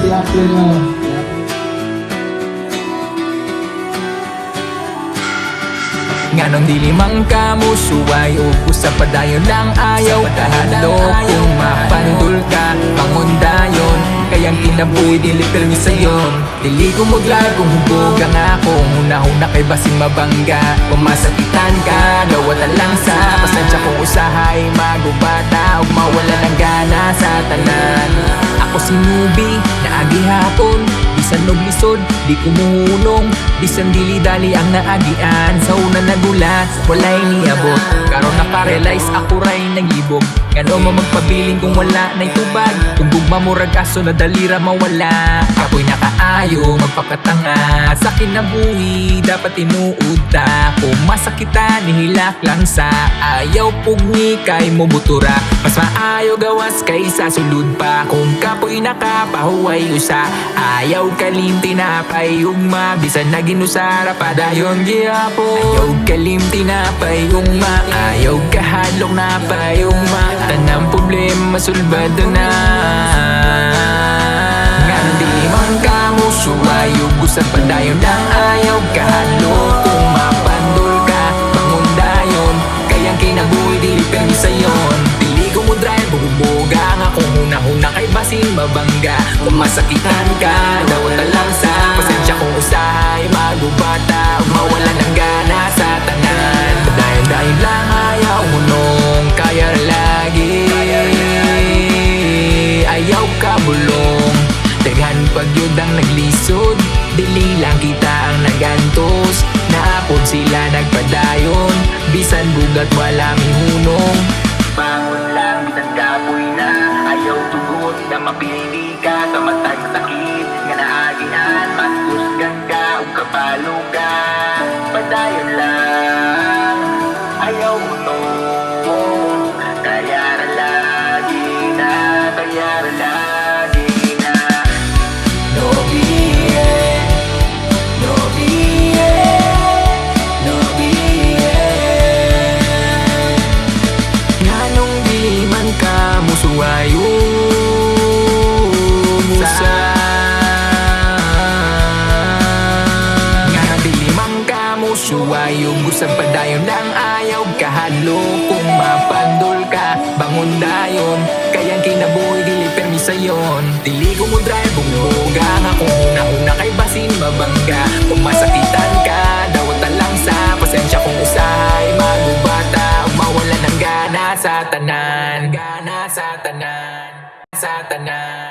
i-apply mo. Nganong dili man kamo suway o usap padayon lang ayaw kahalo kung mapandul ka pangundayon kayang kinabuhi dili permi sayon dili ko maglag kung hubog ang ako una-una kay basing mabangga kung masakitan ka dawat lang sa pasensya kung usahay magubata ug mawala ng gana sa tanan ako si Nubi na agihapon bisan og lisod di ko muhunong bisan dili dali ang naagian sa una nagulat walay niabot karon nakarealize ako ray nagibog ngano mo magpabiling kung wala nay tubag kung gugma mo ragaso na dalira mawala ako'y nakaayo magpakatanga sa kinabuhi dapat tinuod ta kung masakitan nihilak lang sa ayaw pugni kay mo butura mas maayo gawas kaysa sulod pa kung kapoy nakapahuway usa ayaw kalim tinapay ugma bisan naging usara padayon gihapon ayaw kalim tinapay ugma ayaw kahadlok na pay ugma tanang problema sulbado na nganong dili man kamo suway ug usap padayon lang ayaw kahadlok kung mapandol ka pangundayon kayang kinabuhi dili permi sayon dili ko mo drive bubuga nga kung huna-huna kay basing mabangga kung masakitan ka dawat lang sa pasensya kung usahay magubata ug mawala ng gana sa tanan dayon lang ayaw hunong kaya lagi ayaw ka bulong daghan pagyud ang naglisod dili lang kita ang nagantos naapod sila nagpadayon bisan bugat wala mihunong bangon lang bisan kapoy na ayaw tugot na mapili ka sa matag sakit nga naagian mas kusgan ka ug kapalo ka padayon lang ayaw mo to kaya ra lagi na kaya ra lagi na no biye no biye no biye nganong di man ka musuwayo musa nganong di man ka musuwayo gusap padayon lang ayaw kahadlo kung mapandol ka bangon dayon kayang kinabuhi dili permi sayon dili ko mo drive bumuga nga kung una-una kay basin mabangga kung masakitan ka dawat lang sa pasensya kung usahay magubata ug mawala ng gana sa tanan sa tanan